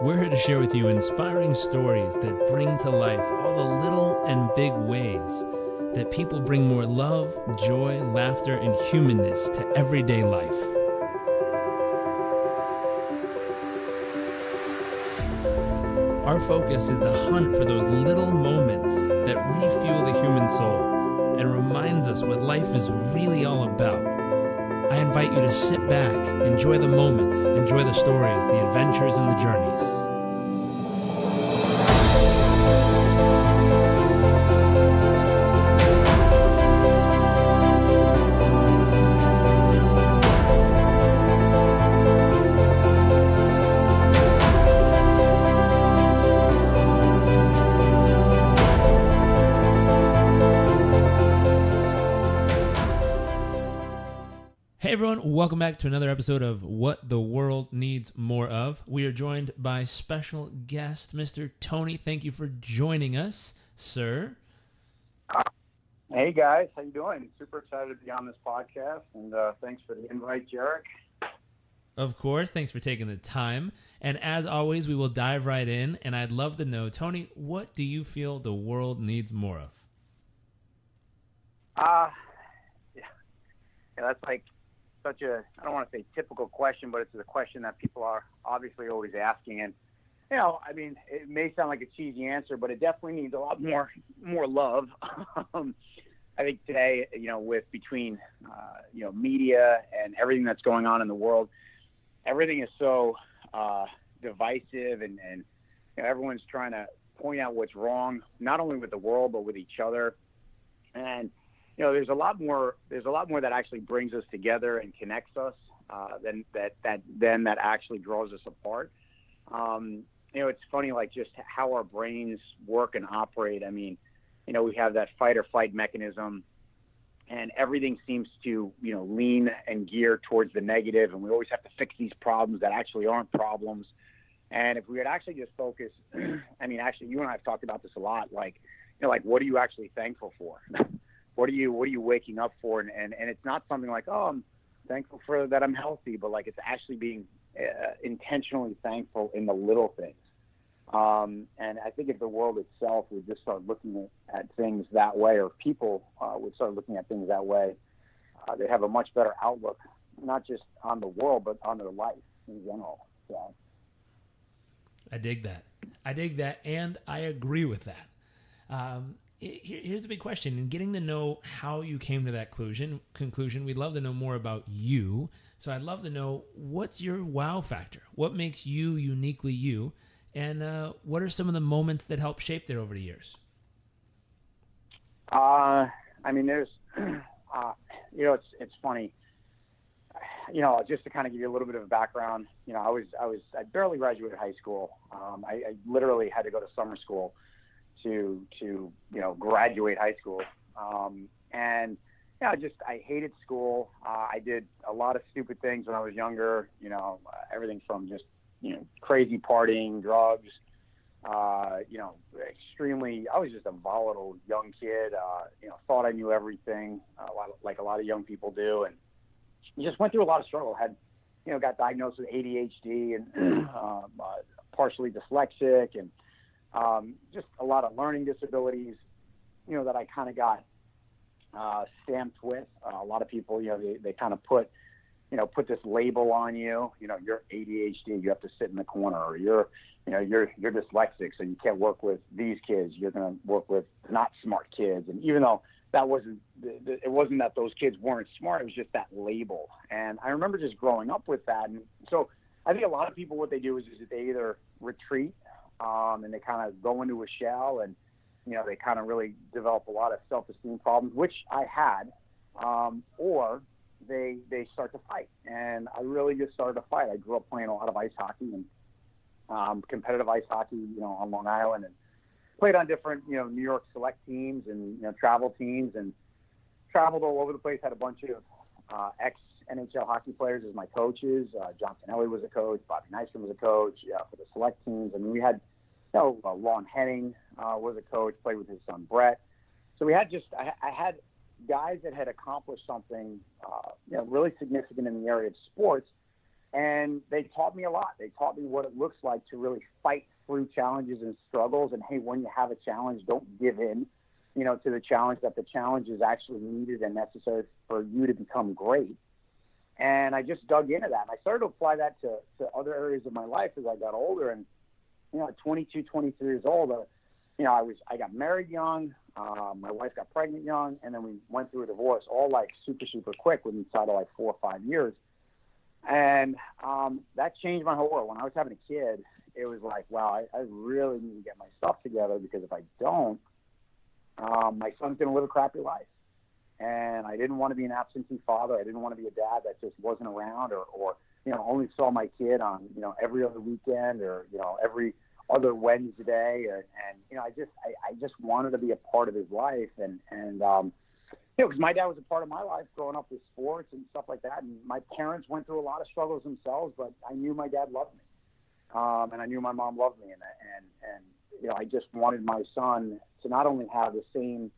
We're here to share with you inspiring stories that bring to life all the little and big ways that people bring more love, joy, laughter, and humanness to everyday life. Our focus is the hunt for those little moments that refuel the human soul and reminds us what life is really all about. I invite you to sit back, enjoy the moments, enjoy the stories, the adventures, and the journeys. Hey everyone, welcome back to another episode of What the World Needs More Of. We are joined by special guest, Mr. Tony. Thank you for joining us, sir. Hey guys, how you doing? Super excited to be on this podcast, and thanks for the invite, Jarek. Of course, thanks for taking the time. And as always, we will dive right in, and I'd love to know, Tony, what do you feel the world needs more of? Yeah, that's like such a, I don't want to say typical question, but it's a question that people are obviously always asking. And, you know, I mean, it may sound like a cheesy answer, but it definitely needs a lot more love. I think today, you know, with between, media and everything that's going on in the world, everything is so divisive and you know, everyone's trying to point out what's wrong, not only with the world, but with each other. And, you know, there's a lot more that actually brings us together and connects us than that actually draws us apart. You know, it's funny, like just how our brains work and operate. I mean, you know, we have that fight or flight mechanism, and everything seems to, you know, lean and gear towards the negative, and we always have to fix these problems that actually aren't problems. And if we would actually just focus, I mean, actually, you and I have talked about this a lot. Like, you know, like what are you actually thankful for? What are you waking up for? And it's not something like, oh, I'm thankful for that I'm healthy, but like it's actually being intentionally thankful in the little things. And I think if the world itself would just start looking at things that way, or people would start looking at things that way, they'd have a much better outlook, not just on the world, but on their life in general. So. I dig that, and I agree with that. Here's the big question. In getting to know how you came to that conclusion, we'd love to know more about you. So I'd love to know, what's your wow factor? What makes you uniquely you? And what are some of the moments that help shape that over the years? I mean, there's, you know, it's funny. You know, just to kind of give you a little bit of a background, you know, I barely graduated high school. I literally had to go to summer school to you know, graduate high school. And yeah, I hated school. I did a lot of stupid things when I was younger, you know, everything from just, you know, crazy partying, drugs, you know, I was just a volatile young kid, you know, thought I knew everything, like a lot of young people do. And just went through a lot of struggle, you know, got diagnosed with ADHD and partially dyslexic, and just a lot of learning disabilities, you know, that I kind of got stamped with. A lot of people, you know, they kind of put this label on you. You know, you're ADHD, you have to sit in the corner, or you're dyslexic, so you can't work with these kids. You're going to work with not smart kids. And even though it wasn't that those kids weren't smart, it was just that label. And I remember just growing up with that. And so I think a lot of people, what they do is that they either retreat, and they kind of go into a shell, and, you know, they kind of really develop a lot of self-esteem problems, which I had, or they start to fight. And I really just started to fight. I grew up playing a lot of ice hockey, and competitive ice hockey, you know, on Long Island, and played on different, you know, New York select teams and, you know, travel teams, and traveled all over the place. Had a bunch of ex-NHL hockey players as my coaches. John Finelli was a coach. Bobby Nystrom was a coach for the select teams. I mean, we had, you know, Lon Henning was a coach, played with his son Brett. So we had I had guys that had accomplished something, you know, really significant in the area of sports, And they taught me a lot. They taught me what it looks like to really fight through challenges and struggles. And hey, when you have a challenge, don't give in, to the challenge, that the challenge is actually needed and necessary for you to become great. And I just dug into that. And I started to apply that to other areas of my life as I got older. And, at 22, 23 years old, I got married young. My wife got pregnant young. And then we went through a divorce, all like super, super quick within inside of like 4 or 5 years. And that changed my whole world. When I was having a kid, it was like, wow, I really need to get my stuff together, because if I don't, my son's going to live a crappy life. And I didn't want to be an absentee father. I didn't want to be a dad that just wasn't around, or only saw my kid on, every other weekend, or, every other Wednesday. And I just wanted to be a part of his life. And because my dad was a part of my life growing up with sports and stuff like that. And my parents went through a lot of struggles themselves, but I knew my dad loved me. And I knew my mom loved me. And I just wanted my son to not only have the same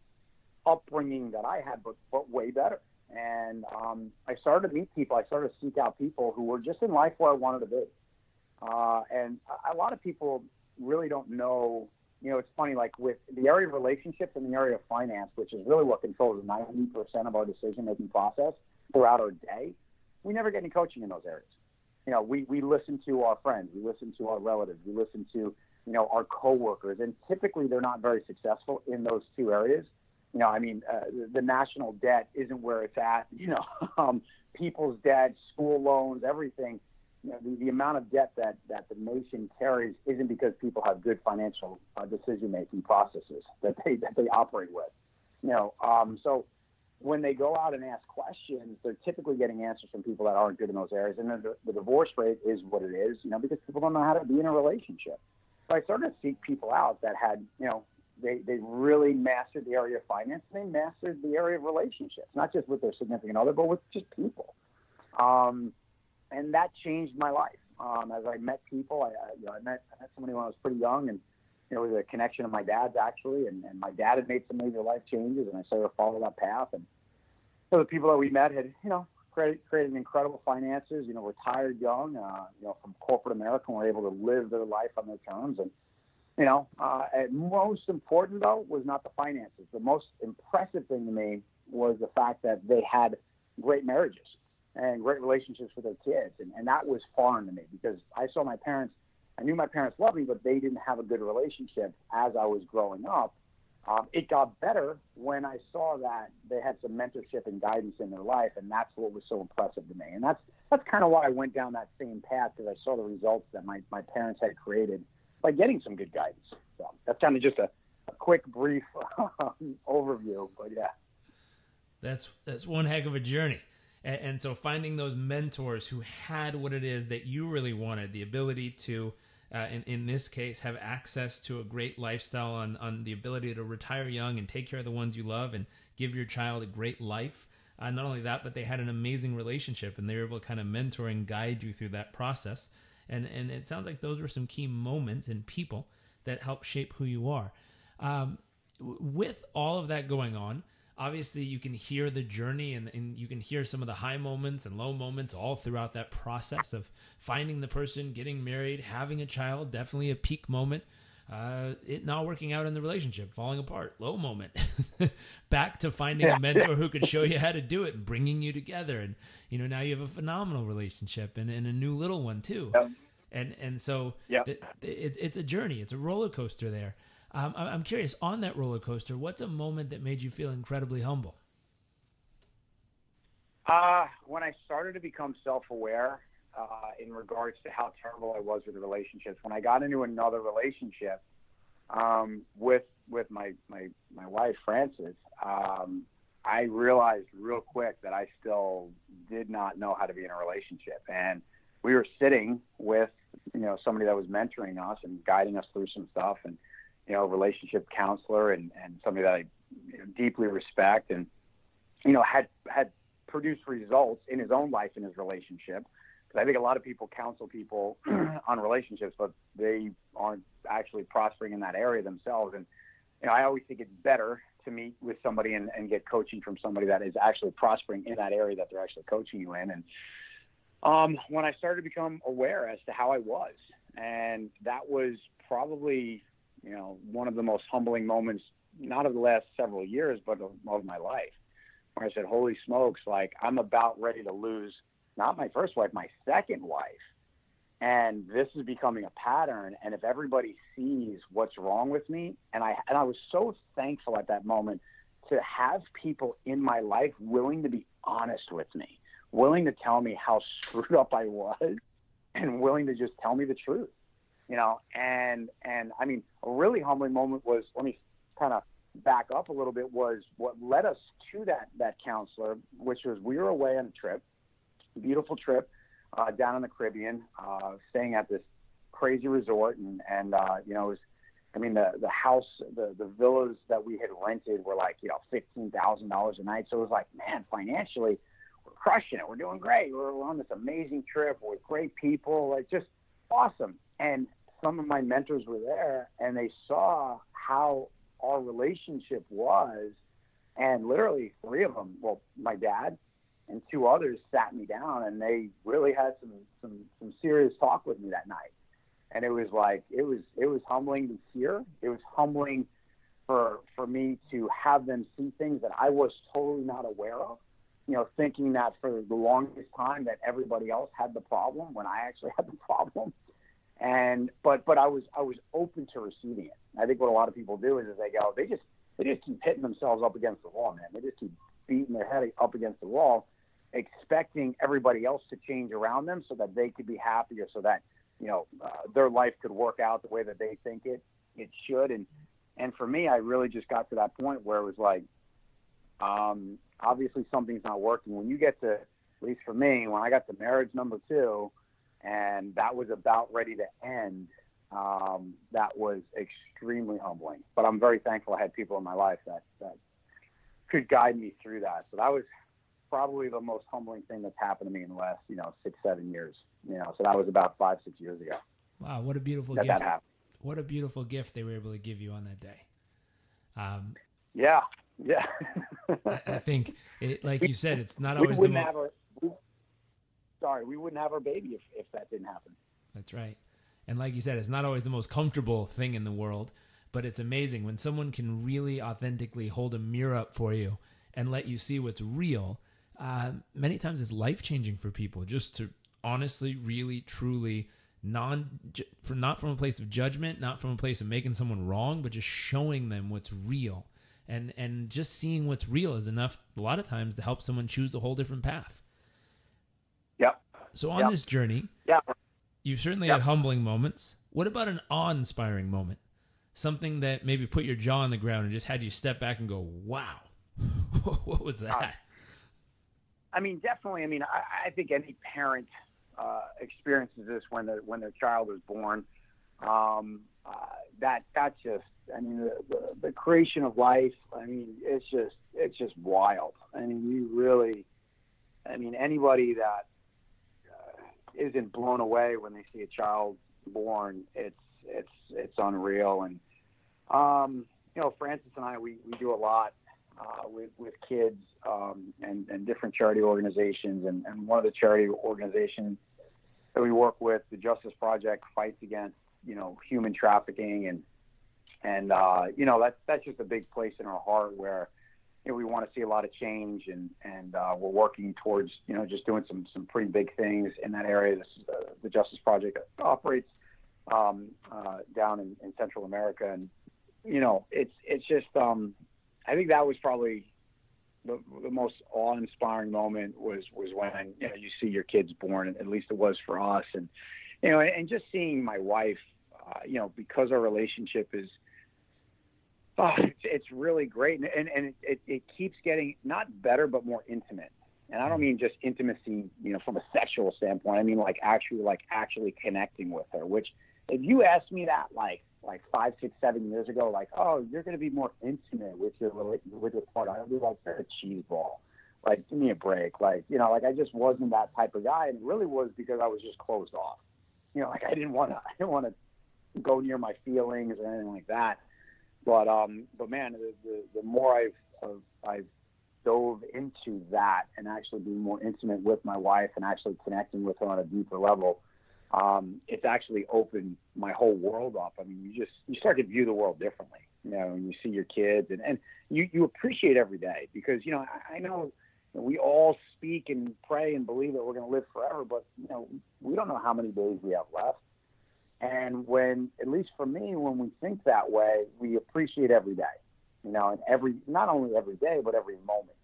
upbringing that I had, but way better. And I started to meet people. I started to seek out people who were just in life where I wanted to be. And a lot of people really don't know. It's funny, like with the area of relationships and the area of finance, which is really what controls 90% of our decision-making process throughout our day, we never get any coaching in those areas. We listen to our friends, we listen to our relatives, we listen to, our coworkers, and typically they're not very successful in those two areas. The national debt isn't where it's at, people's debt, school loans, everything. The amount of debt that the nation carries isn't because people have good financial decision-making processes that they operate with. So when they go out and ask questions, they're typically getting answers from people that aren't good in those areas. And then the divorce rate is what it is, because people don't know how to be in a relationship. So I started to seek people out that had, they really mastered the area of finance, and they mastered the area of relationships, not just with their significant other, but with just people. And that changed my life. As I met people, I met somebody when I was pretty young, and it was a connection of my dad's actually, and my dad had made some major life changes, and I started to follow that path. And so the people that we met had, created incredible finances, retired young, from corporate America, and were able to live their life on their terms. And, and most important though was not the finances. The most impressive thing to me was the fact that they had great marriages and great relationships with their kids. And that was foreign to me, because I knew my parents loved me, but they didn't have a good relationship as I was growing up. It got better when I saw that they had some mentorship and guidance in their life, and that's what was so impressive to me. And that's kind of why I went down that same path, because I saw the results that my parents had created by getting some good guidance. So that's kind of just a quick, brief overview, but yeah. That's one heck of a journey. And so finding those mentors who had what it is that you really wanted, the ability to, in this case, have access to a great lifestyle, on the ability to retire young and take care of the ones you love and give your child a great life. Not only that, but they had an amazing relationship, and they were able to kind of mentor and guide you through that process. And it sounds like those were some key moments and people that helped shape who you are. With all of that going on, obviously you can hear the journey, and you can hear some of the high moments and low moments all throughout that process of finding the person, getting married, having a child, definitely a peak moment. It not working out in the relationship, falling apart, low moment. Back to finding a mentor who could show you how to do it and bringing you together. And, now you have a phenomenal relationship and a new little one too. Yep. And so it's a journey. It's a roller coaster there. I'm curious, on that roller coaster, what's a moment that made you feel incredibly humble? When I started to become self-aware in regards to how terrible I was with the relationships. When I got into another relationship with my wife, Frances, I realized real quick that I still did not know how to be in a relationship. And we were sitting with, somebody that was mentoring us and guiding us through some stuff, and relationship counselor and somebody that I deeply respect, and, had produced results in his own life, in his relationship. Because I think a lot of people counsel people on relationships, but they aren't actually prospering in that area themselves. And, I always think it's better to meet with somebody and get coaching from somebody that is actually prospering in that area that they're actually coaching you in. And When I started to become aware as to how I was, and that was probably, one of the most humbling moments, not of the last several years, but of my life, where I said, holy smokes, like I'm about ready to lose not my first wife, my second wife. And this is becoming a pattern. And if everybody sees what's wrong with me, and I was so thankful at that moment to have people in my life willing to be honest with me, willing to tell me how screwed up I was, and willing to just tell me the truth, and I mean, a really humbling moment was, let me kind of back up a little bit, was what led us to that counselor, which was, we were away on a trip, beautiful trip, down in the Caribbean, staying at this crazy resort. And it was, I mean, the house, the villas that we had rented were like, $15,000 a night. So it was like, man, financially, we're crushing it. We're doing great. We're on this amazing trip with great people. Like, just awesome. And some of my mentors were there, and they saw how our relationship was. And literally 3 of them, well, my dad and 2 others, sat me down, and they really had some serious talk with me that night. And it was like, it was humbling to hear. It was humbling for me to have them see things that I was totally not aware of, thinking that for the longest time that everybody else had the problem when I actually had the problem. And, but I was open to receiving it. I think what a lot of people do is they just keep hitting themselves up against the wall, man. They just keep beating their head up against the wall, expecting everybody else to change around them so that they could be happier, so that, their life could work out the way that they think it should. And for me, I really just got to that point where it was like, obviously something's not working. When you get to, at least for me, when I got to marriage number 2, and that was about ready to end, that was extremely humbling. But I'm very thankful I had people in my life that could guide me through that. So that was probably the most humbling thing that's happened to me in the last, 6-7 years. So that was about 5-6 years ago. Wow, what a beautiful gift! What a beautiful gift they were able to give you on that day. Yeah. I think, like you said, it's not always we wouldn't have our baby if that didn't happen. That's right. And like you said, it's not always the most comfortable thing in the world, but it's amazing when someone can really authentically hold a mirror up for you and let you see what's real. Many times it's life-changing for people, just to honestly, really, truly, not from a place of judgment, not from a place of making someone wrong, but just showing them what's real. And just seeing what's real is enough a lot of times to help someone choose a whole different path. Yep. So on this journey, you've certainly had humbling moments. What about an awe-inspiring moment? Something that maybe put your jaw on the ground and just had you step back and go, wow, what was that? I mean, definitely. I mean, I think any parent experiences this when their child is born. That's just, I mean, the creation of life. I mean, it's just wild. I mean, anybody that isn't blown away when they see a child born, it's unreal. And Francis and I, we do a lot with kids and different charity organizations, and one of the charity organizations that we work with, the Justice Project, fights against human trafficking, and that's just a big place in our heart where we want to see a lot of change, and we're working towards just doing some pretty big things in that area. This is the Justice Project operates down in Central America, and it's just I think that was probably the most awe-inspiring moment was when you see your kids born, and at least it was for us, and and just seeing my wife, because our relationship is it's really great, and it keeps getting not better but more intimate. And I don't mean just intimacy, from a sexual standpoint. I mean actually connecting with her. Which, if you asked me that like 5, 6, 7 years ago, like, oh, you're going to be more intimate with your partner, I'd be like, you're a cheese ball. Like, give me a break. Like, I just wasn't that type of guy, and it really was because I was just closed off. I didn't want to go near my feelings or anything like that. But man, the more I've dove into that and actually being more intimate with my wife and actually connecting with her on a deeper level, it's actually opened my whole world up. I mean, you start to view the world differently, and you see your kids and you appreciate every day because, I know we all speak and pray and believe that we're going to live forever, but, we don't know how many days we have left. And when, at least for me, when we think that way, we appreciate every day, and not only every day, but every moment,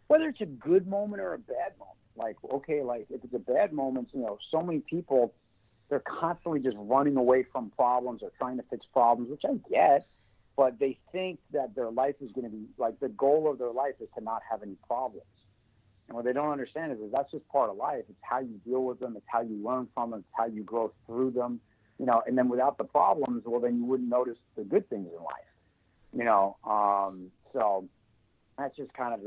whether it's a good moment or a bad moment. Like, okay, like if it's a bad moment, so many people, they're constantly just running away from problems or trying to fix problems, which I get, but they think that their life is going to be like the goal of their life is to not have any problems. And what they don't understand is that's just part of life. It's how you deal with them. It's how you learn from them. It's how you grow through them. And then without the problems, well, then you wouldn't notice the good things in life, so that's just kind of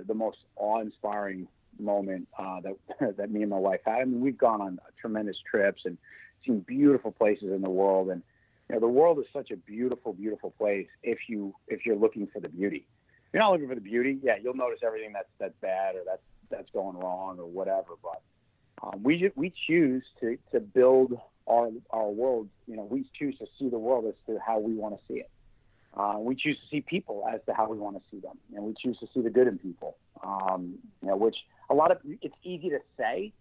the most awe-inspiring moment that me and my wife had. I mean, we've gone on tremendous trips and seen beautiful places in the world. And, the world is such a beautiful, beautiful place if you're looking for the beauty. If you're not looking for the beauty, yeah, you'll notice everything that's bad or that's going wrong or whatever. But we choose to build our world. We choose to see the world as to how we want to see it. We choose to see people as to how we want to see them, and we choose to see the good in people. Which it's easy to say.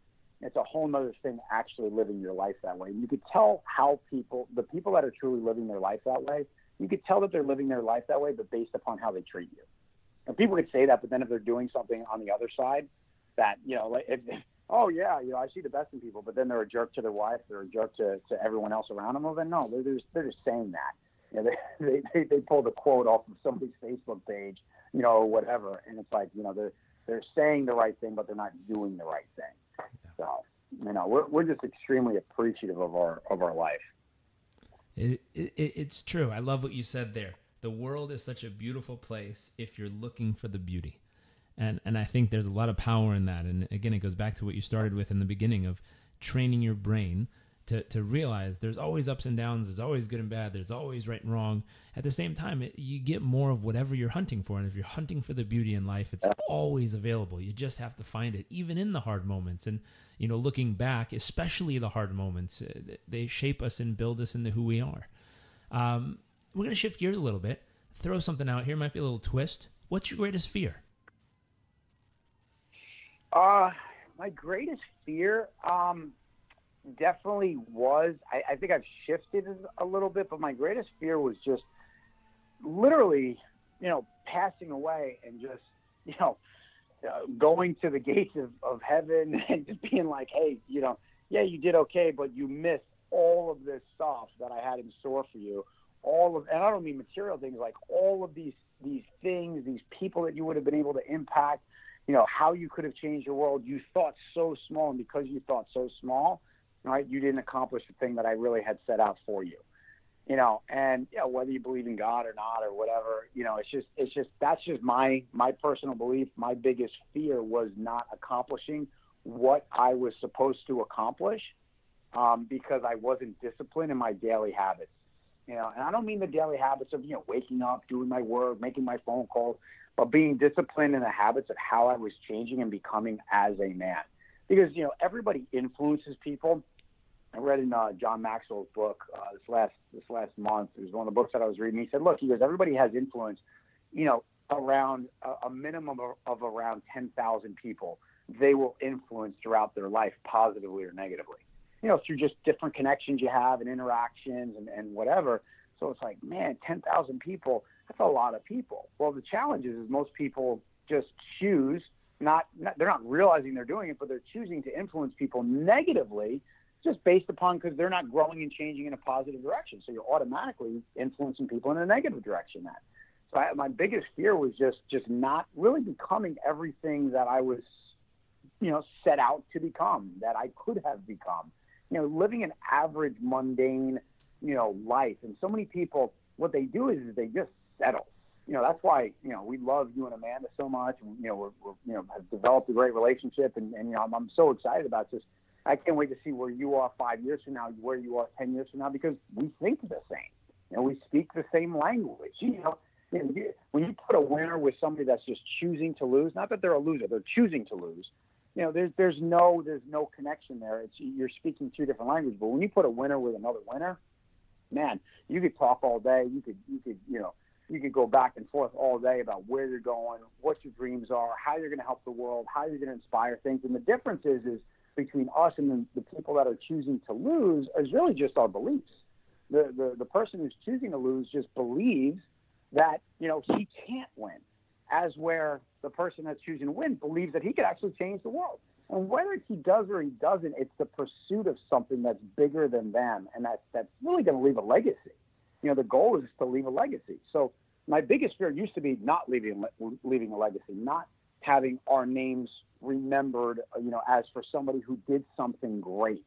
It's a whole nother thing actually living your life that way. You could tell how the people that are truly living their life that way, you could tell that they're living their life that way, but based upon how they treat you. And people could say that, but then if they're doing something on the other side that, like, oh yeah, I see the best in people, but then they're a jerk to their wife, they're a jerk to everyone else around them. Well, then no, they're just saying that. They pulled a quote off of somebody's Facebook page, or whatever, and it's like, they're saying the right thing, but they're not doing the right thing. So, we're just extremely appreciative of our life. It's true. I love what you said there. The world is such a beautiful place if you're looking for the beauty. And I think there's a lot of power in that. And again, it goes back to what you started with in the beginning of training your brain to realize there's always ups and downs, there's always good and bad, there's always right and wrong. At the same time, you get more of whatever you're hunting for. And if you're hunting for the beauty in life, it's always available. You just have to find it, even in the hard moments. And, looking back, especially the hard moments, they shape us and build us into who we are. We're going to shift gears a little bit, throw something out here, might be a little twist. What's your greatest fear? My greatest fear, definitely was, I think I've shifted a little bit, but my greatest fear was just literally, passing away and just, going to the gates of heaven and just being like, hey, yeah, you did okay, but you missed all of this stuff that I had in store for you. And I don't mean material things, like all of these things, these people that you would have been able to impact, how you could have changed your world. You thought so small, and because you thought so small, right, you didn't accomplish the thing that I really had set out for you. And whether you believe in God or not or whatever, it's just that's just my personal belief. My biggest fear was not accomplishing what I was supposed to accomplish, because I wasn't disciplined in my daily habits. And I don't mean the daily habits of, waking up, doing my work, making my phone calls, but being disciplined in the habits of how I was changing and becoming as a man. Because, everybody influences people. I read in John Maxwell's book this last month. It was one of the books that I was reading. He said, look, everybody has influence, around a minimum of around 10,000 people. They will influence throughout their life, positively or negatively, through just different connections you have and interactions and whatever. So it's like, man, 10,000 people, that's a lot of people. Well, the challenge is most people just choose they're not realizing they're doing it, but they're choosing to influence people negatively just based upon because they're not growing and changing in a positive direction. So you're automatically influencing people in a negative direction. So my biggest fear was just not really becoming everything that I was, set out to become, that I could have become. Living an average, mundane, life. And so many people, what they do is they just settle. That's why, we love you and Amanda so much. And, we're have developed a great relationship. And I'm so excited about this. I can't wait to see where you are 5 years from now, where you are 10 years from now, because we think the same. We speak the same language. when you put a winner with somebody that's just choosing to lose, not that they're a loser, they're choosing to lose. There's no connection there. You're speaking two different languages. But when you put a winner with another winner, man, you could talk all day. You could go back and forth all day about where you're going, what your dreams are, how you're going to help the world, how you're going to inspire things. And the difference is between us and the people that are choosing to lose is really just our beliefs. The person who's choosing to lose just believes that, he can't win, as where the person that's choosing to win believes that he could actually change the world. And whether he does or he doesn't, it's the pursuit of something that's bigger than them, and that's really going to leave a legacy. The goal is to leave a legacy. So my biggest fear used to be not leaving a legacy, not having our names remembered, as for somebody who did something great.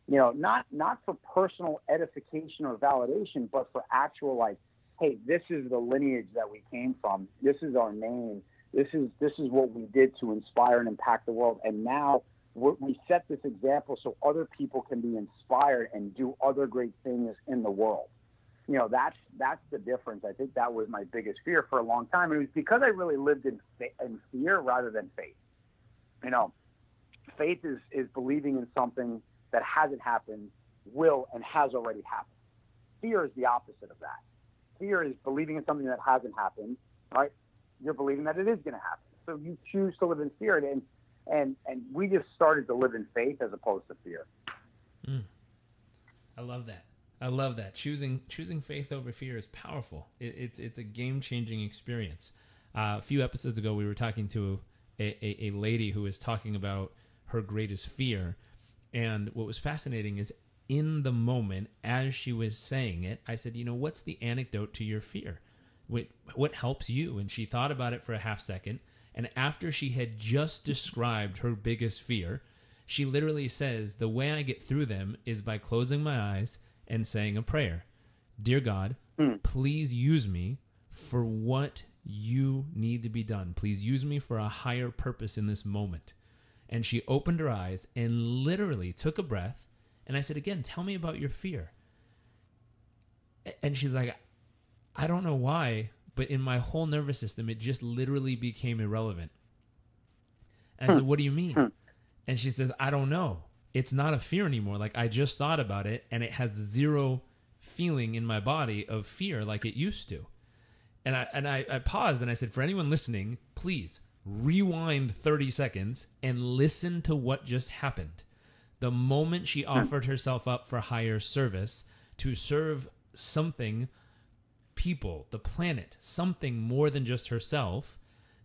Not for personal edification or validation, but for actual, like, hey, this is the lineage that we came from. This is our name. This is what we did to inspire and impact the world. And now we set this example so other people can be inspired and do other great things in the world. That's the difference. I think that was my biggest fear for a long time. And it was because I really lived in fear rather than faith. Faith is believing in something that hasn't happened, will, and has already happened. Fear is the opposite of that. Fear is believing in something that hasn't happened, right? You're believing that it is going to happen. So you choose to live in fear. And we just started to live in faith as opposed to fear. I love that. Choosing faith over fear is powerful. It's a game-changing experience. A few episodes ago, we were talking to a lady who was talking about her greatest fear. And what was fascinating is in the moment, as she was saying it, I said, what's the antidote to your fear? What helps you? And she thought about it for a half second. And after she had just described her biggest fear, she literally says, the way I get through them is by closing my eyes and saying a prayer. Dear God, please use me for what you need to be done. Please use me for a higher purpose in this moment. And she opened her eyes and literally took a breath. And I said, again, tell me about your fear. And she's like, I don't know why, but in my whole nervous system, it just literally became irrelevant. And I said, what do you mean? And she says, I don't know. It's not a fear anymore. Like, I just thought about it, and it has zero feeling in my body of fear like it used to. And I paused and I said, for anyone listening, please rewind 30 seconds and listen to what just happened. The moment she offered herself up for higher service to serve something, people, the planet, something more than just herself,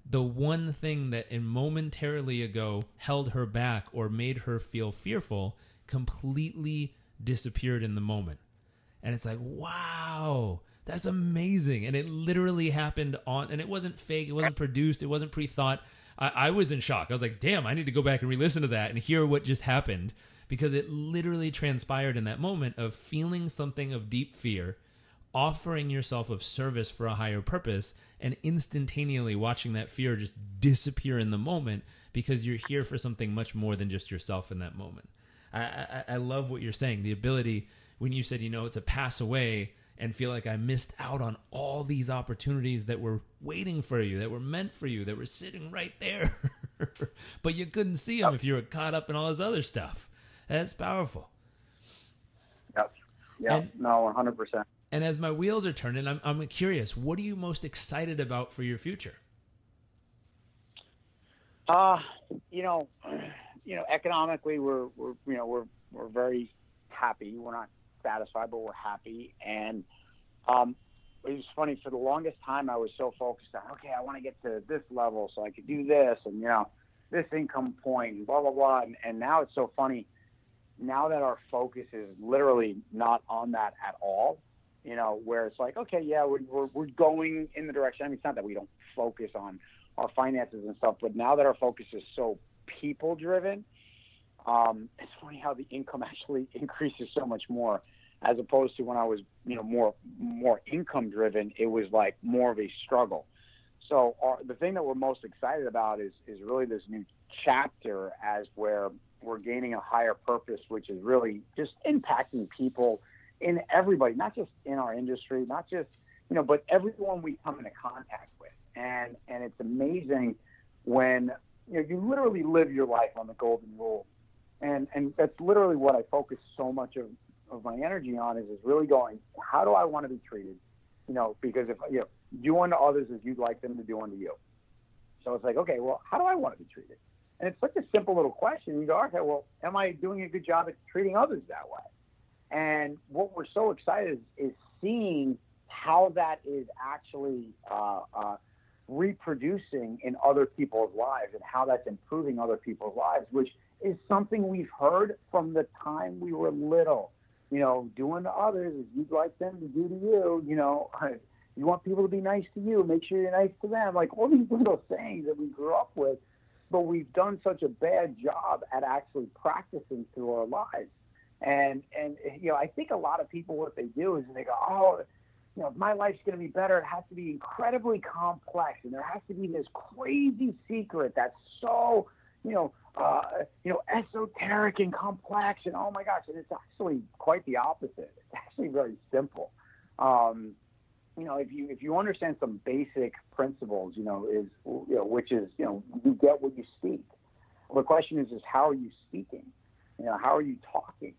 the one thing that momentarily ago held her back or made her feel fearful completely disappeared in the moment. And it's like, wow, that's amazing. And it literally happened and it wasn't fake. It wasn't produced. It wasn't pre-thought. I was in shock. I was like, damn, I need to go back and re-listen to that and hear what just happened, because it literally transpired in that moment of feeling something of deep fear, offering yourself of service for a higher purpose, and instantaneously watching that fear just disappear in the moment because you're here for something much more than just yourself in that moment. I love what you're saying. The ability, when you said, to pass away and feel like I missed out on all these opportunities that were waiting for you, that were meant for you, that were sitting right there, but you couldn't see them if you were caught up in all this other stuff. That's powerful. Yep. Yeah. No, 100%. And as my wheels are turning, I'm curious, what are you most excited about for your future? Economically, we're very happy. We're not satisfied, but we're happy. And it was funny, for the longest time I was so focused on, okay, I want to get to this level so I could do this, and this income point, and blah blah blah. And now it's so funny, now that our focus is literally not on that at all, where it's like, okay, yeah, we're going in the direction. I mean, it's not that we don't focus on our finances and stuff, but now that our focus is so people driven, it's funny how the income actually increases so much more, as opposed to when I was, more income driven. It was like more of a struggle. So the thing that we're most excited about is really this new chapter, as where we're gaining a higher purpose, which is really just impacting people in everybody, not just in our industry, not just but everyone we come into contact with. And it's amazing when, you literally live your life on the golden rule. And that's literally what I focus so much of my energy on is really going, how do I want to be treated? Because if, do unto others as you'd like them to do unto you. So it's like, okay, well, how do I want to be treated? And it's such a simple little question. You go, okay, well, am I doing a good job at treating others that way? And what we're so excited is seeing how that is actually reproducing in other people's lives and how that's improving other people's lives, which is something we've heard from the time we were little. Doing to others as you'd like them to do to you. You want people to be nice to you, make sure you're nice to them. Like all these little sayings that we grew up with, but we've done such a bad job at actually practicing through our lives. And I think a lot of people, what they do is they go, oh, if my life's going to be better, it has to be incredibly complex, and there has to be this crazy secret that's so, esoteric and complex, and oh my gosh, and it's actually quite the opposite. It's actually very simple. If you understand some basic principles, which is, you get what you speak. Well, the question is how are you speaking? How are you talking?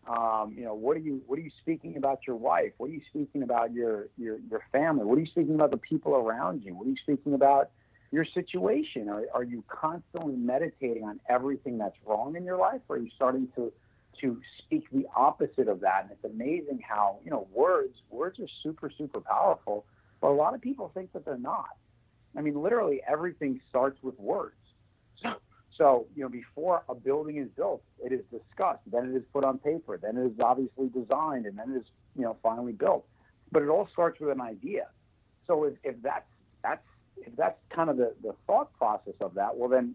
What are you speaking about your wife? What are you speaking about your family? What are you speaking about the people around you? What are you speaking about your situation? Are you constantly meditating on everything that's wrong in your life? Or are you starting to speak the opposite of that? And it's amazing how, words are super, super powerful, but a lot of people think that they're not. I mean, literally everything starts with words. So, before a building is built, it is discussed, then it is put on paper, then it is obviously designed, and then it is, finally built. But it all starts with an idea. So if that's kind of the thought process of that, well, then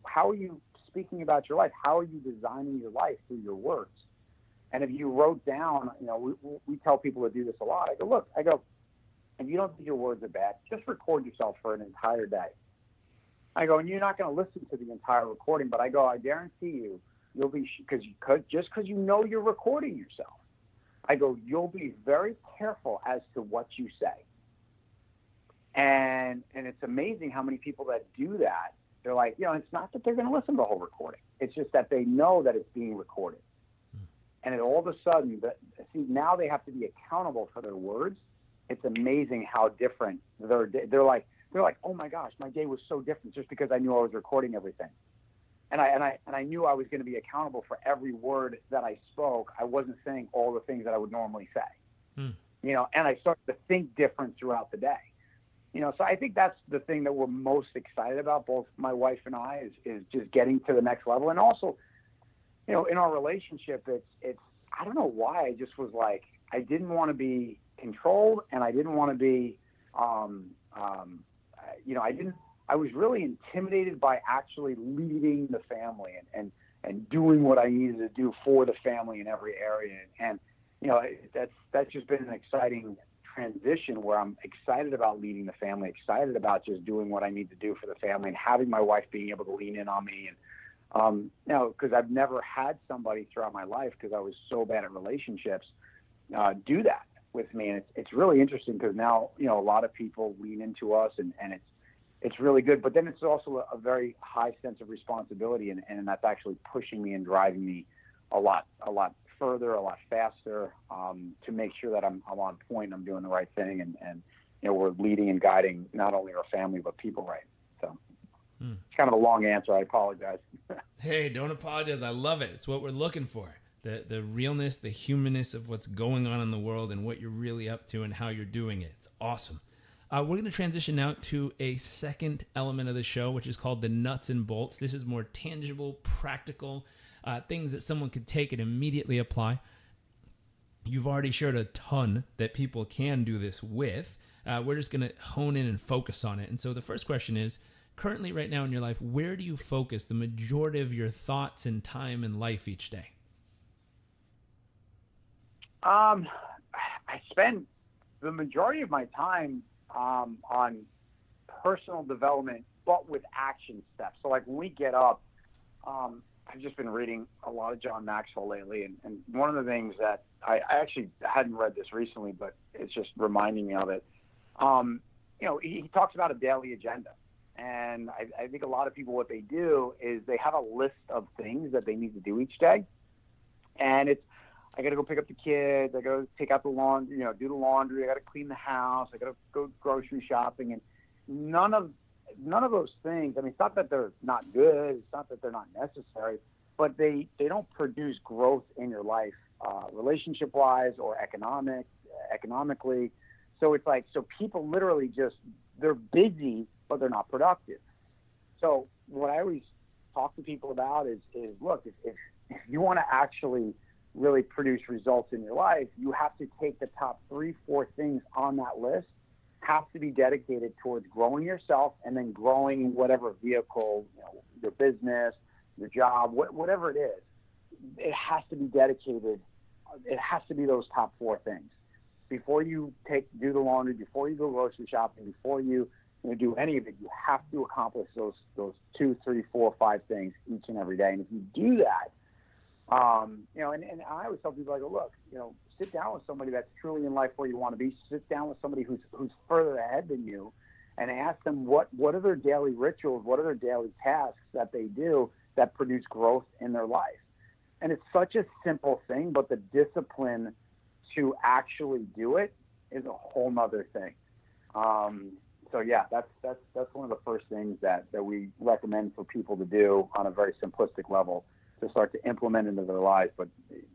how are you speaking about your life? How are you designing your life through your words? And if you wrote down, we tell people to do this a lot. I go, if you don't think your words are bad, just record yourself for an entire day. I go, and you're not going to listen to the entire recording, but I guarantee you'll be, because you're recording yourself. I go, you'll be very careful as to what you say. And it's amazing how many people that do that, they're like, it's not that they're going to listen to the whole recording. It's just that they know that it's being recorded. And it, all of a sudden, now they have to be accountable for their words. It's amazing how different they're like, oh my gosh, my day was so different just because I knew I was recording everything. And I knew I was going to be accountable for every word that I spoke. I wasn't saying all the things that I would normally say, and I started to think different throughout the day. So I think that's the thing that we're most excited about, both my wife and I, is just getting to the next level. And also, in our relationship, it's I don't know why, I just was like, I didn't want to be controlled, and I didn't want to be, I was really intimidated by actually leading the family and doing what I needed to do for the family in every area. And that's just been an exciting transition where I'm excited about leading the family, excited about just doing what I need to do for the family, and having my wife being able to lean in on me. And, because I've never had somebody throughout my life, because I was so bad at relationships, do that with me. And it's really interesting because now, a lot of people lean into us, and it's really good. But then it's also a very high sense of responsibility, and that's actually pushing me and driving me a lot further, a lot faster, to make sure that I'm on point and I'm doing the right thing, and we're leading and guiding not only our family but people right. So it's kind of a long answer. I apologize. Hey, don't apologize. I love it. It's what we're looking for. The realness, the humanness of what's going on in the world and what you're really up to and how you're doing it. It's awesome. We're going to transition now to a second element of the show, which is called the nuts and bolts. This is more tangible, practical things that someone could take and immediately apply. You've already shared a ton that people can do this with. We're just going to hone in and focus on it. And so the first question is, currently right now in your life, where do you focus the majority of your thoughts and time in life each day? I spend the majority of my time on personal development, but with action steps. So like when we get up, I've just been reading a lot of John Maxwell lately. And one of the things that I actually hadn't read this recently, but it's just reminding me of it. He talks about a daily agenda. And I think a lot of people, what they do is they have a list of things that they need to do each day. And I got to go pick up the kids. I got to take out the laundry, do the laundry. I got to clean the house. I got to go grocery shopping. And none of those things, I mean, it's not that they're not good. It's not that they're not necessary, but they don't produce growth in your life, relationship-wise or economically. So it's like, so people literally they're busy, but they're not productive. So what I always talk to people about is look, if you want to actually really produce results in your life, you have to take the top 3-4 things on that list, have to be dedicated towards growing yourself and then growing whatever vehicle, your business, your job, whatever it is. It has to be dedicated. It has to be those top 4 things. Before you do the laundry, before you go grocery shopping, before you do any of it, you have to accomplish those 2, 3, 4, 5 things each and every day. And if you do that, and I always tell people, I go, look, sit down with somebody that's truly in life where you want to be. Sit down with somebody who's further ahead than you, and ask them what are their daily rituals, what are their daily tasks that they do that produce growth in their life. And it's such a simple thing, but the discipline to actually do it is a whole nother thing. So yeah, that's one of the first things that we recommend for people to do on a very simplistic level to start to implement into their lives, but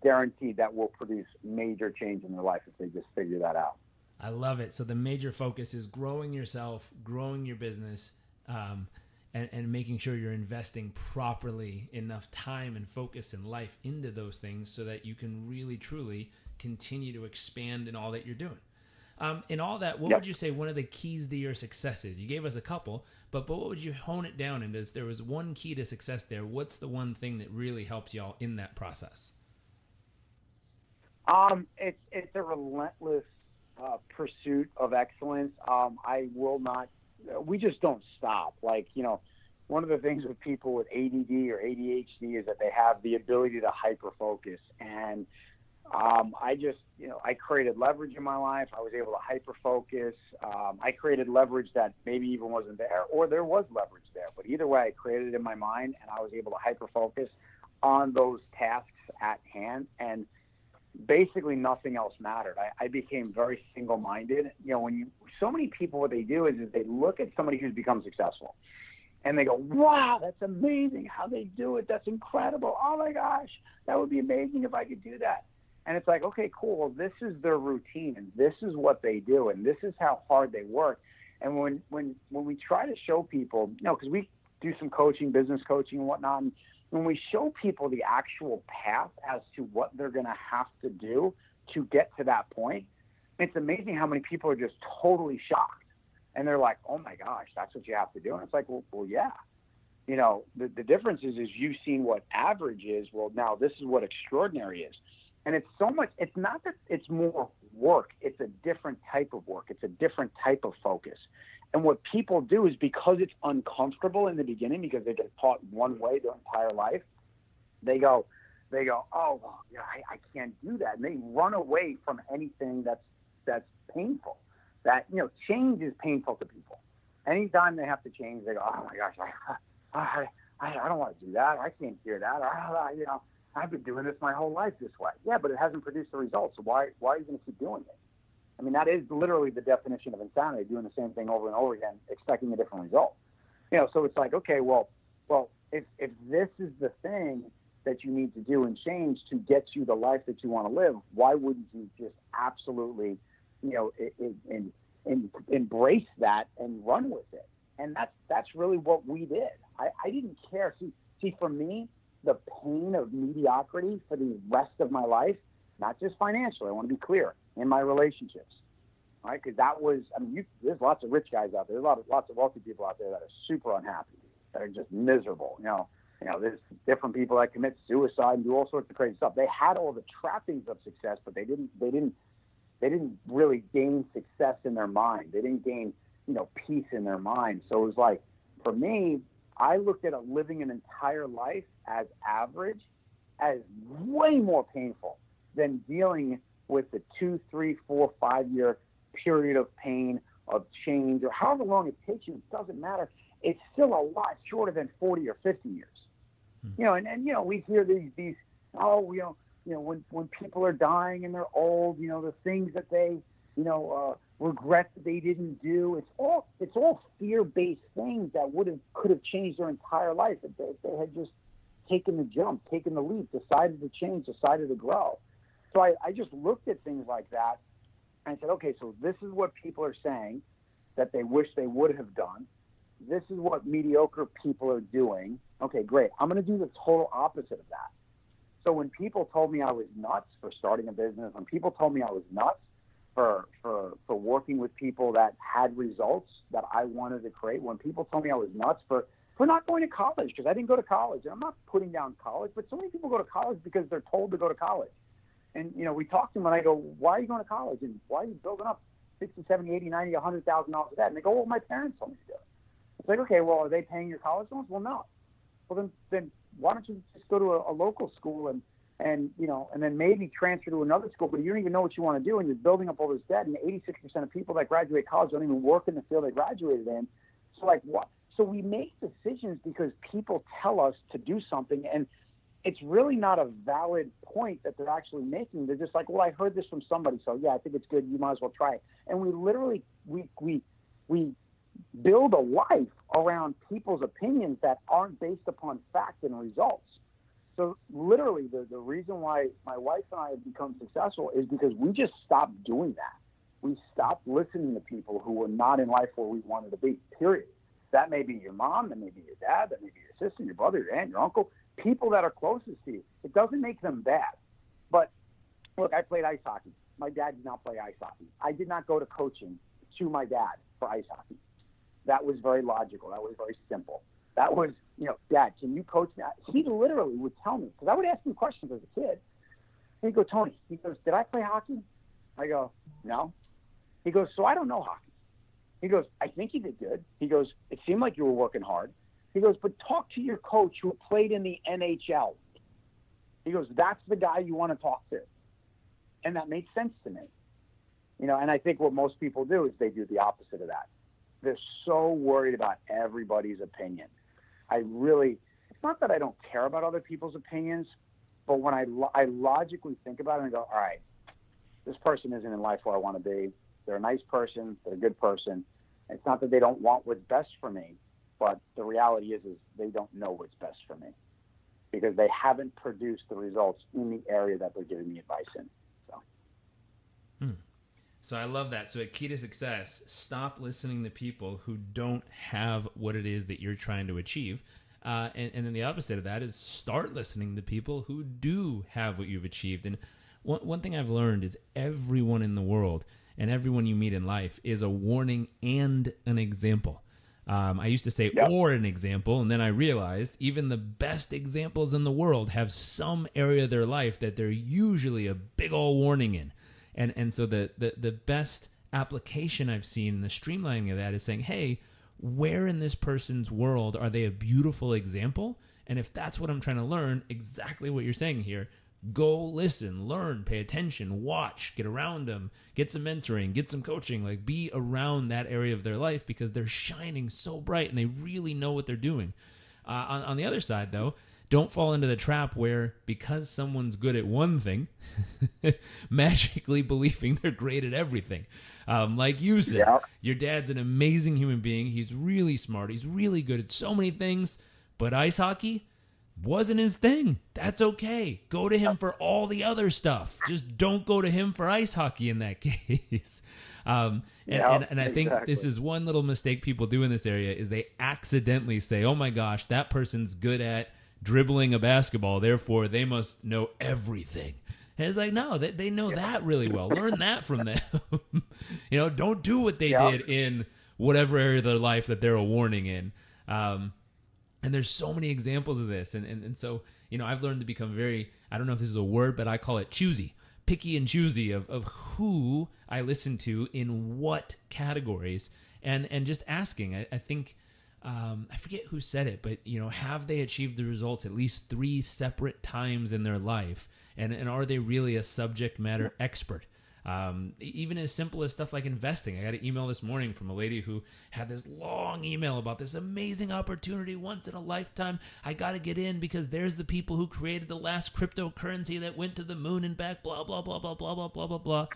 guaranteed that will produce major change in their life if they just figure that out. I love it. So the major focus is growing yourself, growing your business, and making sure you're investing properly enough time and focus and life into those things so that you can really, truly continue to expand in all that you're doing. In all that, what would you say one of the keys to your success is? You gave us a couple, but what would you hone it down into? If there was one key to success there, what's the one thing that really helps y'all in that process? It's a relentless pursuit of excellence. We just don't stop. One of the things with people with ADD or ADHD is that they have the ability to hyper-focus. And I created leverage in my life. I was able to hyper-focus. I created leverage that maybe even wasn't there, or there was leverage there. But either way, I created it in my mind, and I was able to hyper-focus on those tasks at hand. And basically nothing else mattered. I became very single-minded. So many people, what they do is they look at somebody who's become successful, and they go, wow, that's amazing how they do it. That's incredible. Oh, my gosh, that would be amazing if I could do that. And it's like, okay, cool. Well, this is their routine, and this is what they do, and this is how hard they work. And when we try to show people, because we do some coaching, business coaching and whatnot, and when we show people the actual path as to what they're going to have to do to get to that point, it's amazing how many people are just totally shocked. And they're like, oh, my gosh, that's what you have to do. And it's like, well yeah. The difference is you've seen what average is. Well, now this is what extraordinary is. And it's not that it's more work. It's a different type of work. It's a different type of focus. And what people do is because it's uncomfortable in the beginning, because they get taught one way their entire life, they go, oh, well, I can't do that. And they run away from anything that's painful. That, change is painful to people. Anytime they have to change, they go, oh my gosh, I don't want to do that. I can't hear that. I've been doing this my whole life this way. Yeah, but it hasn't produced the results. So why are you going to keep doing it? I mean, that is literally the definition of insanity, doing the same thing over and over again, expecting a different result. So it's like, okay, well, if this is the thing that you need to do and change to get you the life that you want to live, why wouldn't you just absolutely, embrace that and run with it? And that's really what we did. I didn't care. See, for me, the pain of mediocrity for the rest of my life, not just financially, I want to be clear, in my relationships, right? Because that was, there's lots of rich guys out there. There's lots of wealthy people out there that are super unhappy, that are just miserable. There's different people that commit suicide and do all sorts of crazy stuff. They had all the trappings of success, but they didn't really gain success in their mind. They didn't gain, peace in their mind. So it was like, for me, I looked at living an entire life as average as way more painful than dealing with the 2, 3, 4, 5 year period of pain, of change, or however long it takes you, it doesn't matter. It's still a lot shorter than 40 or 50 years. You know, and you know, we hear these when people are dying and they're old, you know, the things that they, regret that they didn't do. It's all fear-based things that could have changed their entire life if they had just taken the jump, taken the leap, decided to change, decided to grow. So I just looked at things like that and said, okay, so this is what people are saying that they wish they would have done. This is what mediocre people are doing. Okay, great. I'm going to do the total opposite of that. So when people told me I was nuts for starting a business, when people told me I was nuts for working with people that had results that I wanted to create, when people told me I was nuts for not going to college, because I didn't go to college, and I'm not putting down college, but so many people go to college because they're told to go to college. And, you know, we talk to them and I go, why are you going to college? And why are you building up 60, 70, 80, 90, $100,000 of that? And they go, well, my parents told me to do it. It's like, okay, well, are they paying your college loans? Well, no. Well, then why don't you just go to a local school and then maybe transfer to another school, but you don't even know what you want to do, and you're building up all this debt, and 86% of people that graduate college don't even work in the field they graduated in. So, like, what? So we make decisions because people tell us to do something, and it's really not a valid point that they're actually making. They're just like, well, I heard this from somebody, so yeah, I think it's good. You might as well try it. And we literally, we build a life around people's opinions that aren't based upon fact and results. So literally the reason why my wife and I have become successful is because we just stopped doing that. We stopped listening to people who were not in life where we wanted to be, period. That may be your mom, that may be your dad, that may be your sister, your brother, your aunt, your uncle, people that are closest to you. It doesn't make them bad. But look, I played ice hockey. My dad did not play ice hockey. I did not go to coaching to my dad for ice hockey. That was very logical. That was very simple. That was, Dad, can you coach me? He literally would tell me, because I would ask him questions as a kid. He'd go, Tony, he goes, did I play hockey? I go, no. He goes, so I don't know hockey. He goes, I think you did good. He goes, it seemed like you were working hard. He goes, but talk to your coach who played in the NHL. He goes, that's the guy you want to talk to. And that made sense to me. And I think what most people do is they do the opposite of that. They're so worried about everybody's opinion. It's not that I don't care about other people's opinions, but when I logically think about it and go, all right, this person isn't in life where I want to be. They're a nice person. They're a good person. It's not that they don't want what's best for me, but the reality is they don't know what's best for me because they haven't produced the results in the area that they're giving me advice in. So I love that. So a key to success, stop listening to people who don't have what it is that you're trying to achieve. And then the opposite of that is start listening to people who do have what you've achieved. And one thing I've learned is everyone in the world and everyone you meet in life is a warning and an example. I used to say, or an example, and then I realized even the best examples in the world have some area of their life that they're usually a big old warning in. And so the best application I've seen in the streamlining of that is saying, hey, where in this person's world are they a beautiful example? And if that's what I'm trying to learn, exactly what you're saying here, go listen, learn, pay attention, watch, get around them, get some mentoring, get some coaching, like be around that area of their life because they're shining so bright and they really know what they're doing. On the other side, though, don't fall into the trap where because someone's good at one thing, magically believing they're great at everything. Like you said, your dad's an amazing human being. He's really smart. He's really good at so many things, but ice hockey wasn't his thing. That's okay. Go to him for all the other stuff. Just don't go to him for ice hockey in that case. And I think this is one little mistake people do in this area is they accidentally say, oh my gosh, that person's good at dribbling a basketball, therefore they must know everything. And it's like, no, they know that really well. Learn that from them. Don't do what they did in whatever area of their life that they're a warning in. And there's so many examples of this. And so, I've learned to become very, I don't know if this is a word, but I call it choosy, picky and choosy of who I listen to in what categories and just asking. I think, I forget who said it, but, have they achieved the results at least 3 separate times in their life? And are they really a subject matter expert? Even as simple as stuff like investing. I got an email this morning from a lady who had this long email about this amazing opportunity once in a lifetime. I got to get in because there's the people who created the last cryptocurrency that went to the moon and back, blah, blah, blah, blah, blah, blah, blah, blah, blah.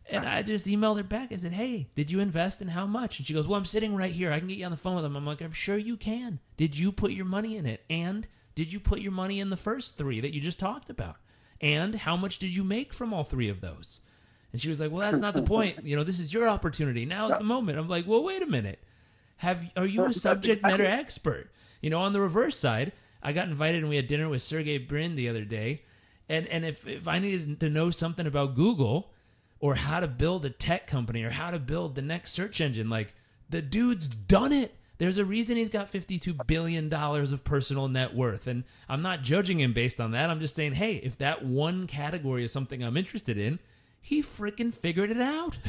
And I just emailed her back. I said, hey, did you invest and how much? And she goes, well, I'm sitting right here. I can get you on the phone with them. I'm like, I'm sure you can. Did you put your money in it? And did you put your money in the first 3 that you just talked about? And how much did you make from all 3 of those? And she was like, well, that's not the point. This is your opportunity. Now is the moment. I'm like, well, wait a minute. Are you a subject matter expert? On the reverse side, I got invited and we had dinner with Sergey Brin the other day. And if I needed to know something about Google or how to build a tech company or how to build the next search engine, like the dude's done it. There's a reason he's got $52 billion of personal net worth. And I'm not judging him based on that. I'm just saying, hey, if that one category is something I'm interested in, he freaking figured it out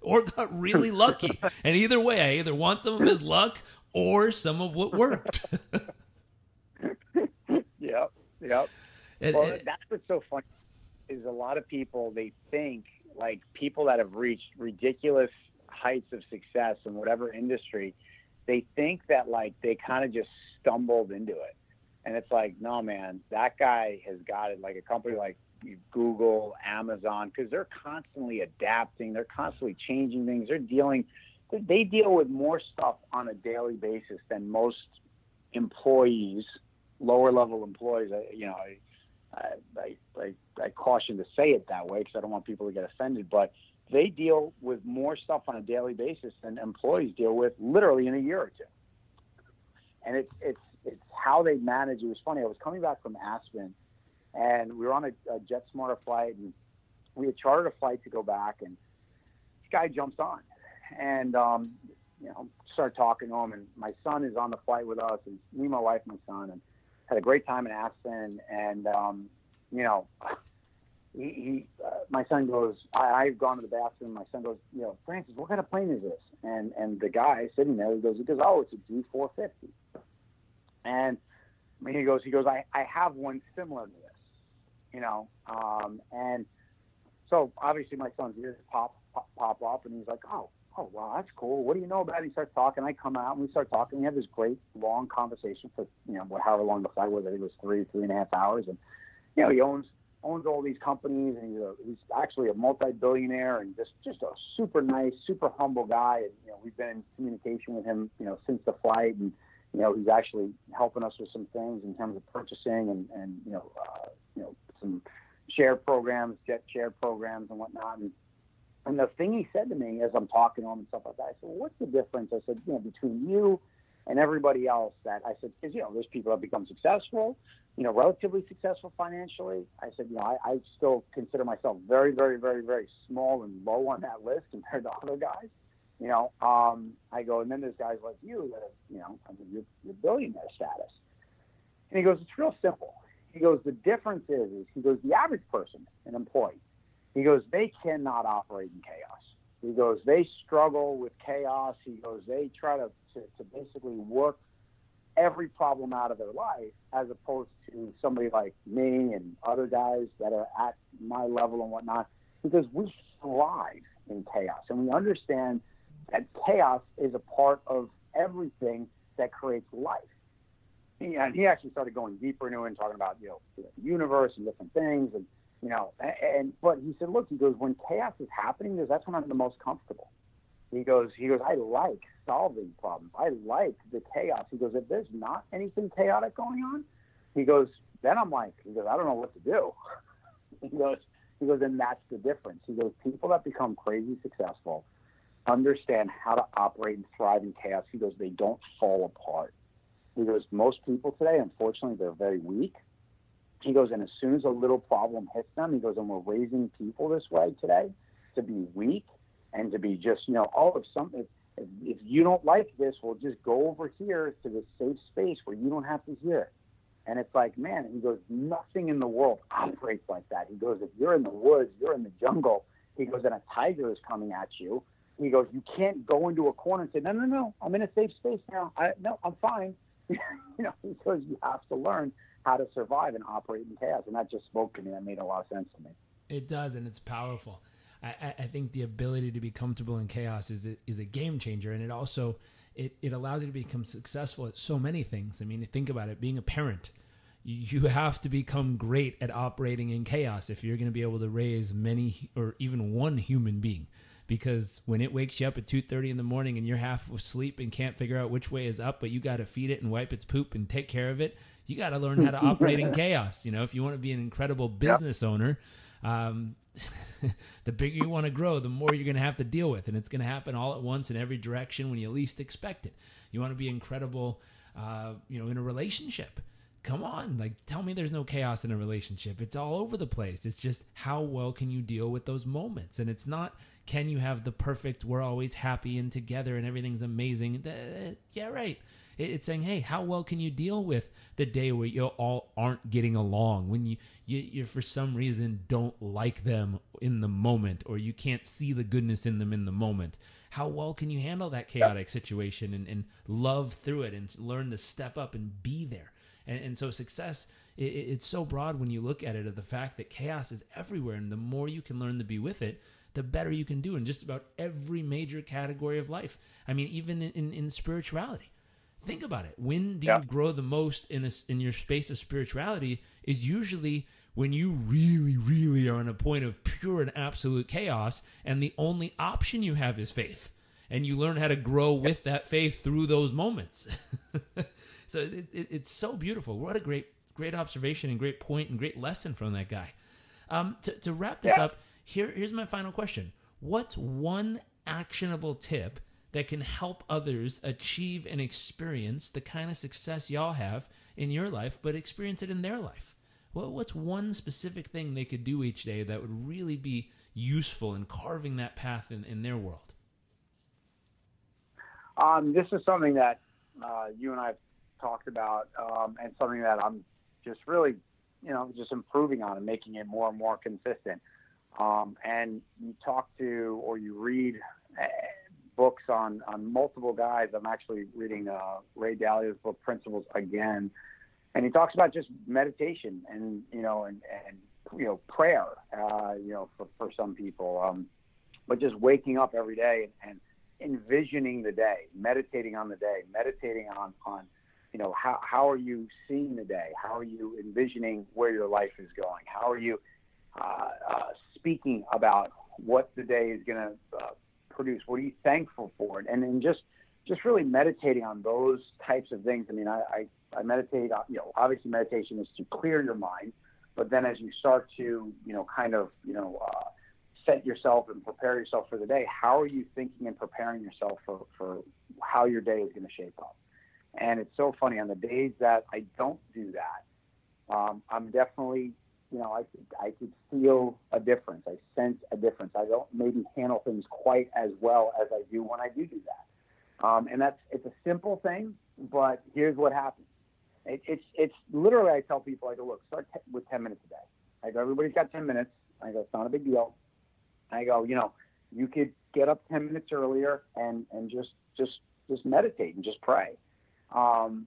or got really lucky. And either way, I either want some of his luck or some of what worked. Yep. Well, that's what's so funny is a lot of people, they think like people that have reached ridiculous heights of success in whatever industry, they think that like they kind of just stumbled into it. And it's like, no, man, that guy has got it. Like a company like Google, Amazon, because they're constantly adapting, they're constantly changing things. They deal with more stuff on a daily basis than most employees, lower level employees. I caution to say it that way because I don't want people to get offended, but they deal with more stuff on a daily basis than employees deal with literally in a year or two. And it's how they manage. It was funny. I was coming back from Aspen, and we were on a JetSmarter flight, and we had chartered a flight to go back, and this guy jumps on, and start talking to him, and my son is on the flight with us, and me, my wife, my son, and had a great time in Aspen, and my son goes, I've gone to the bathroom. My son goes, Francis, what kind of plane is this? And the guy sitting there, he goes, oh, it's a G450. And he goes, I have one similar to this, and so obviously my son's ears pop up, and he's like, oh, wow, that's cool. What do you know about it? He starts talking. I come out and we start talking. We have this great long conversation for, however long the flight was. I think it was 3.5 hours. And, he owns all these companies, and he's actually a multi-billionaire and just a super nice, super humble guy. And, we've been in communication with him, since the flight, and, he's actually helping us with some things in terms of purchasing and some share programs, jet share programs and whatnot. And the thing he said to me as I'm talking to him and stuff like that, I said, well, what's the difference? I said, between you and everybody else that I said, because, there's people that become successful, relatively successful financially. I said, I still consider myself very, very, very, very small and low on that list compared to other guys. I go, and then there's guys like you that have, you're billionaire status. And he goes, it's real simple. He goes, the difference is he goes, the average person, an employee, he goes, they cannot operate in chaos. He goes, they struggle with chaos. He goes, they try to basically work every problem out of their life, as opposed to somebody like me and other guys that are at my level and whatnot, because we thrive in chaos. And we understand that chaos is a part of everything that creates life. And he actually started going deeper into it and talking about, the universe and different things. But he said, look, he goes, when chaos is happening, that's when I'm the most comfortable. He goes, I like solving problems. I like the chaos. He goes, if there's not anything chaotic going on, he goes, then I'm like, I don't know what to do. He goes, and that's the difference. He goes, people that become crazy successful understand how to operate and thrive in chaos. He goes, they don't fall apart. He goes, most people today, unfortunately, they're very weak. He goes, and as soon as a little problem hits them, he goes, and we're raising people this way today to be weak and to be just, if you don't like this, we'll just go over here to this safe space where you don't have to hear it. And it's like, man, he goes, nothing in the world operates like that. He goes, if you're in the woods, you're in the jungle, he goes, and a tiger is coming at you, he goes, you can't go into a corner and say, no, I'm in a safe space now. I'm fine. Because you have to learn how to survive and operate in chaos. And that just spoke to me. That made a lot of sense to me. It does, and it's powerful. I think the ability to be comfortable in chaos is a game changer. And it also, it allows you to become successful at so many things. I mean, think about it, being a parent, you have to become great at operating in chaos if you're going to be able to raise many or even one human being. Because when it wakes you up at 2:30 in the morning and you're half asleep and can't figure out which way is up, but you got to feed it and wipe its poop and take care of it, you got to learn how to operate in chaos. You know, if you want to be an incredible business owner, the bigger you want to grow, the more you're going to have to deal with. And it's going to happen all at once in every direction when you least expect it. You want to be incredible, in a relationship. Come on, like, tell me there's no chaos in a relationship. It's all over the place. It's just how well can you deal with those moments? And it's not, can you have the perfect, we're always happy and together and everything's amazing? Yeah, right. It's saying, hey, how well can you deal with the day where you all aren't getting along, when you for some reason don't like them in the moment, or you can't see the goodness in them in the moment? How well can you handle that chaotic situation and love through it and learn to step up and be there? And so success, it's so broad when you look at it, of the fact that chaos is everywhere. And the more you can learn to be with it, the better you can do in just about every major category of life. I mean, even in spirituality. Think about it. When do you grow the most in your space of spirituality is usually when you really, really are on a point of pure and absolute chaos, and the only option you have is faith. And you learn how to grow with that faith through those moments. So it's so beautiful. What a great observation and great point and great lesson from that guy. To wrap this up, here's my final question. What's one actionable tip that can help others achieve and experience the kind of success y'all have in your life, but experience it in their life? What's one specific thing they could do each day that would really be useful in carving that path in their world? This is something that you and I have talked about, and something that I'm just really, just improving on and making it more and more consistent. And you talk to, or you read books on multiple guys. I'm actually reading Ray Dalio's book, Principles, again. And he talks about just meditation and prayer, for some people, but just waking up every day and envisioning the day, meditating on the day, meditating on how are you seeing the day? How are you envisioning where your life is going? How are you speaking about what the day is going to produce? What are you thankful for? And then just really meditating on those types of things. I mean, I meditate, obviously meditation is to clear your mind, but then as you start to, set yourself and prepare yourself for the day, how are you thinking and preparing yourself for how your day is going to shape up? And it's so funny, on the days that I don't do that, I'm definitely, I could feel a difference. I sense a difference. I don't maybe handle things quite as well as I do when I do that. And it's a simple thing, but here's what happens. It's literally, I tell people, I go, look, start with 10 minutes a day. I go, everybody's got 10 minutes. I go, it's not a big deal. I go, you could get up 10 minutes earlier and just meditate and just pray. And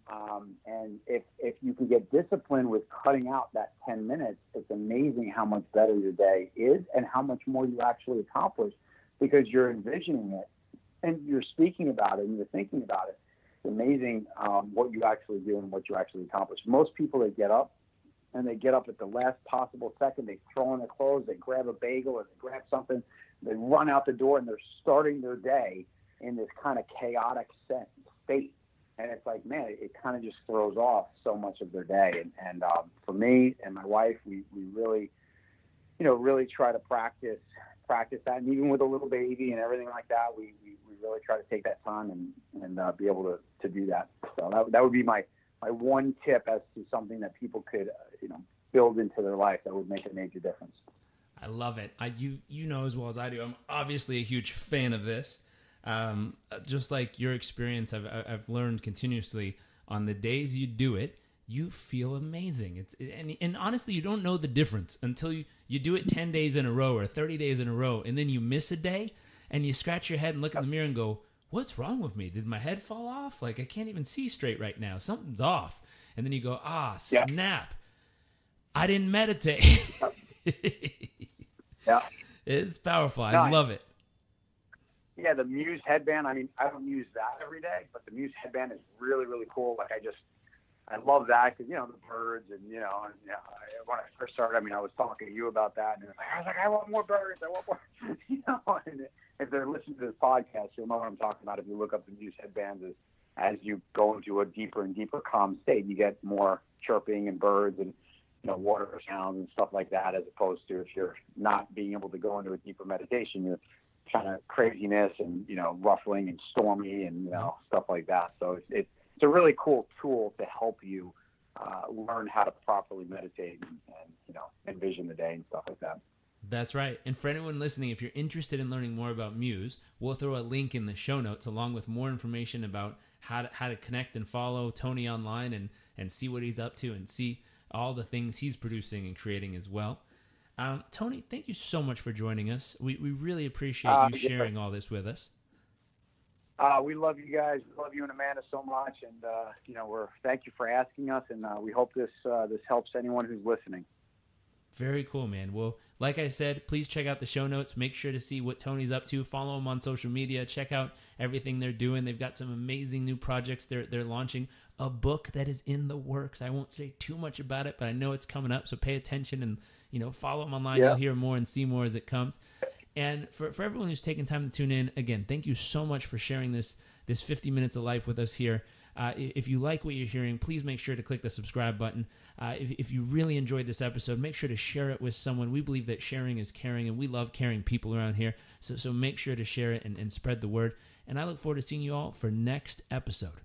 if you can get disciplined with cutting out that 10 minutes, it's amazing how much better your day is and how much more you actually accomplish, because you're envisioning it and you're speaking about it and you're thinking about it. It's amazing what you actually do and what you actually accomplish. Most people, they get up and they get up at the last possible second. They throw on their clothes, they grab a bagel or they grab something, they run out the door, and they're starting their day in this kind of chaotic state. And it's like, man, it kind of just throws off so much of their day. And for me and my wife, we really, really try to practice that. And even with a little baby and everything like that, we really try to take that time and be able to do that. So that would be my one tip as to something that people could, build into their life that would make a major difference. I love it. You know as well as I do, I'm obviously a huge fan of this. Just like your experience, I've learned continuously, on the days you do it, you feel amazing. And honestly, you don't know the difference until you do it 10 days in a row or 30 days in a row, and then you miss a day and you scratch your head and look in the mirror and go, what's wrong with me? Did my head fall off? Like, I can't even see straight right now. Something's off. And then you go, snap. I didn't meditate. Yeah. It's powerful. No, I love it. Yeah, the Muse headband. I mean, I don't use that every day, but the Muse headband is really, really cool. Like I love that because, the birds and, when I first started, I was talking to you about that, and I was like, I want more birds. I want more, and if they're listening to this podcast, you'll know what I'm talking about. If you look up the Muse headbands, as you go into a deeper and deeper calm state, you get more chirping and birds and, water sounds and stuff like that, as opposed to if you're not being able to go into a deeper meditation, you're kind of craziness and, ruffling and stormy and, stuff like that. So it's a really cool tool to help you learn how to properly meditate and envision the day and stuff like that. That's right. And for anyone listening, if you're interested in learning more about Muse, we'll throw a link in the show notes along with more information about how to connect and follow Tony online and see what he's up to and see all the things he's producing and creating as well. Tony, thank you so much for joining us. We really appreciate you sharing all this with us. We love you guys. We love you and Amanda so much, and thank you for asking us, and we hope this helps anyone who's listening. Very cool, man. Well, like I said, please check out the show notes. Make sure to see what Tony's up to. Follow him on social media. Check out everything they're doing. They've got some amazing new projects. They're launching a book that is in the works. I won't say too much about it, but I know it's coming up. So pay attention and follow them online. Yeah. You'll hear more and see more as it comes. And for everyone who's taken time to tune in, again, thank you so much for sharing this 50 minutes of life with us here. If you like what you're hearing, please make sure to click the subscribe button. If you really enjoyed this episode, make sure to share it with someone. We believe that sharing is caring, and we love caring people around here. So make sure to share it and spread the word. And I look forward to seeing you all for next episode.